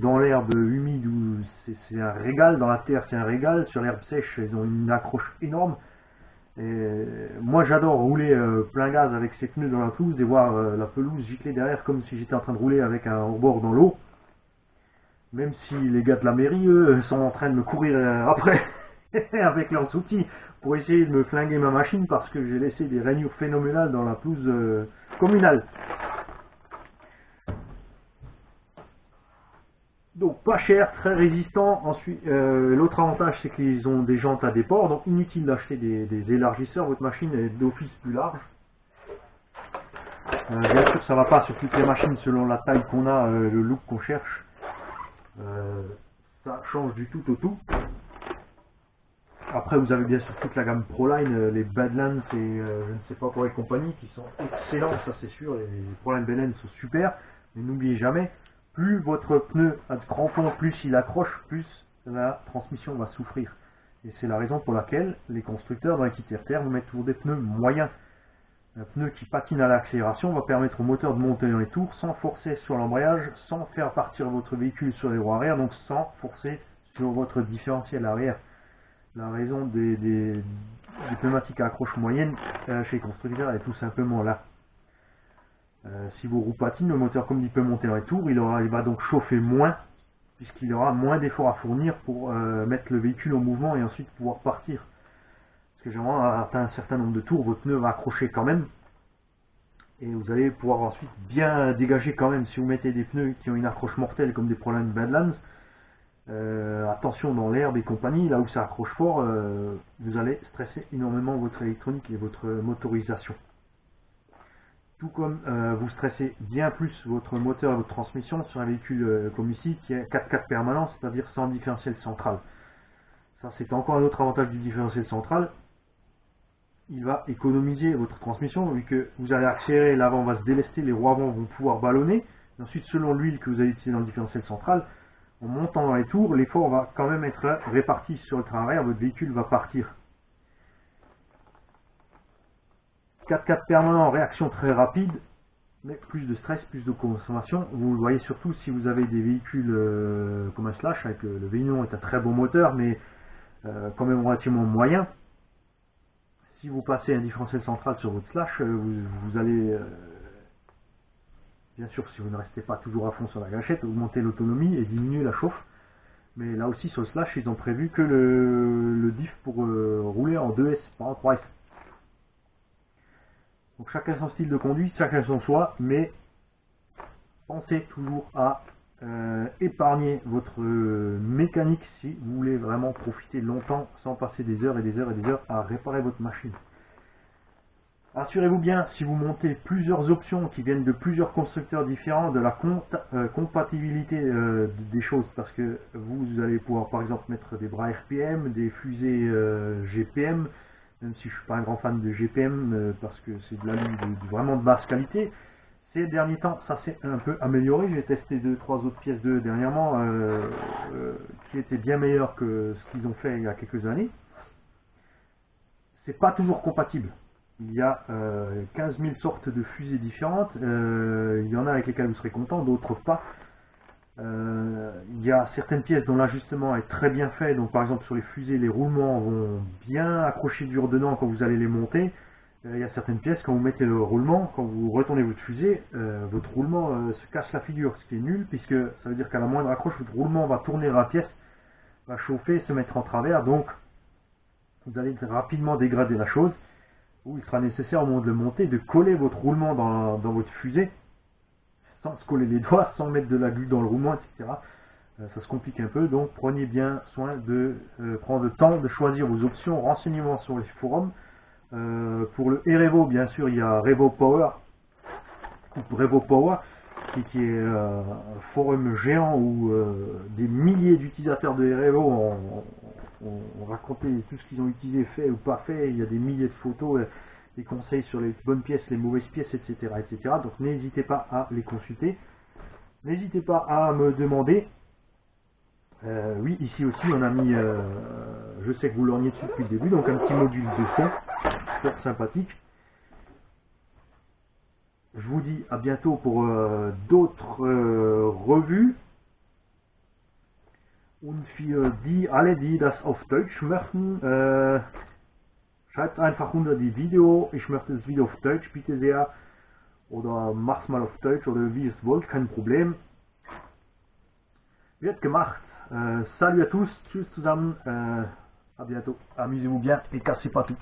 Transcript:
dans l'herbe humide, c'est un régal, dans la terre c'est un régal, sur l'herbe sèche ils ont une accroche énorme. Et moi j'adore rouler plein gaz avec ces pneus dans la pelouse et voir la pelouse gicler derrière comme si j'étais en train de rouler avec un hors-bord dans l'eau. Même si les gars de la mairie, eux, sont en train de me courir après avec leurs outils pour essayer de me flinguer ma machine parce que j'ai laissé des rainures phénoménales dans la pelouse communale. Donc pas cher, très résistant. Ensuite, l'autre avantage c'est qu'ils ont des jantes à déport, donc inutile d'acheter des élargisseurs, votre machine est d'office plus large. Bien sûr ça va pas sur toutes les machines selon la taille qu'on a, le look qu'on cherche. Ça change du tout au tout. Après vous avez bien sûr toute la gamme Proline, les Badlands et je ne sais pas quoi les compagnies qui sont excellents, ça c'est sûr, les Proline Badlands sont super, mais n'oubliez jamais, plus votre pneu a de crampons, plus il accroche, plus la transmission va souffrir. Et c'est la raison pour laquelle les constructeurs dans les kits RTR vous mettent toujours des pneus moyens. Un pneu qui patine à l'accélération va permettre au moteur de monter dans les tours sans forcer sur l'embrayage, sans faire partir votre véhicule sur les roues arrière, donc sans forcer sur votre différentiel arrière. La raison des pneumatiques à accroche moyenne chez les constructeurs est tout simplement là. Si vos roues patinent, le moteur comme il peut monter dans les tours, il va donc chauffer moins, puisqu'il aura moins d'efforts à fournir pour mettre le véhicule en mouvement et ensuite pouvoir partir. Parce que généralement, à atteindre un certain nombre de tours, votre pneu va accrocher quand même. Et vous allez pouvoir ensuite bien dégager quand même. Si vous mettez des pneus qui ont une accroche mortelle comme des Proline Badlands, attention dans l'herbe et compagnie, là où ça accroche fort, vous allez stresser énormément votre électronique et votre motorisation. Tout comme vous stressez bien plus votre moteur et votre transmission sur un véhicule comme ici qui est 4x4 permanent, c'est-à-dire sans différentiel central. Ça c'est encore un autre avantage du différentiel central. Il va économiser votre transmission vu que vous allez accélérer, l'avant va se délester, les roues avant vont pouvoir ballonner. Et ensuite selon l'huile que vous allez utiliser dans le différentiel central, en montant dans les tours, l'effort va quand même être réparti sur le train arrière, votre véhicule va partir. 4x4 permanent, réaction très rapide, mais plus de stress, plus de consommation. Vous le voyez surtout si vous avez des véhicules comme un Slash, avec le V8 est un très bon moteur, mais quand même relativement moyen. Si vous passez un différentiel central sur votre Slash, vous allez, bien sûr si vous ne restez pas toujours à fond sur la gâchette, augmenter l'autonomie et diminuer la chauffe. Mais là aussi sur le Slash, ils ont prévu que le diff pour rouler en 2S, pas en 3S. Donc chacun son style de conduite, chacun son choix, mais pensez toujours à épargner votre mécanique si vous voulez vraiment profiter longtemps sans passer des heures et des heures et des heures à réparer votre machine. Assurez-vous bien, si vous montez plusieurs options qui viennent de plusieurs constructeurs différents, de la compatibilité des choses, parce que vous allez pouvoir par exemple mettre des bras RPM, des fusées GPM, même si je ne suis pas un grand fan de GPM parce que c'est de l'alu vraiment de basse qualité. Ces derniers temps, ça s'est un peu amélioré. J'ai testé 2-3 autres pièces d'eux dernièrement qui étaient bien meilleures que ce qu'ils ont fait il y a quelques années. C'est pas toujours compatible. Il y a 15 000 sortes de fusées différentes. Il y en a avec lesquelles vous serez content, d'autres pas. Il y a certaines pièces dont l'ajustement est très bien fait. Donc par exemple sur les fusées, les roulements vont bien accrocher dur dedans quand vous allez les monter. Il y a certaines pièces, quand vous mettez le roulement, quand vous retournez votre fusée, votre roulement se casse la figure, ce qui est nul, puisque ça veut dire qu'à la moindre accroche, votre roulement va tourner dans la pièce, va chauffer, se mettre en travers, donc vous allez rapidement dégrader la chose, où il sera nécessaire au moment de le monter, de coller votre roulement dans votre fusée, sans se coller les doigts, sans mettre de la glu dans le roulement, etc. Ça se complique un peu, donc prenez bien soin de prendre le temps de choisir vos options, renseignements sur les forums. Pour le Erevo, bien sûr, il y a Revo Power, qui est un forum géant où des milliers d'utilisateurs de Erevo ont raconté tout ce qu'ils ont utilisé, fait ou pas fait. Il y a des milliers de photos, des conseils sur les bonnes pièces, les mauvaises pièces, etc. etc. Donc n'hésitez pas à les consulter. N'hésitez pas à me demander. Oui, ici aussi on a mis, je sais que vous lorgnez dessus depuis le début, donc un petit module de son, super sympathique. Je vous dis à bientôt pour d'autres revues. Und für alle, die das auf Deutsch möchten, schreibt einfach unter die Video, ich möchte das Video auf Deutsch, bitte sehr. Oder mach's mal auf Deutsch oder wie ihr es wollt, kein Problem. Wird gemacht. Salut à tous, tschüss zusammen. À bientôt. Amusez-vous bien et cassez pas tout.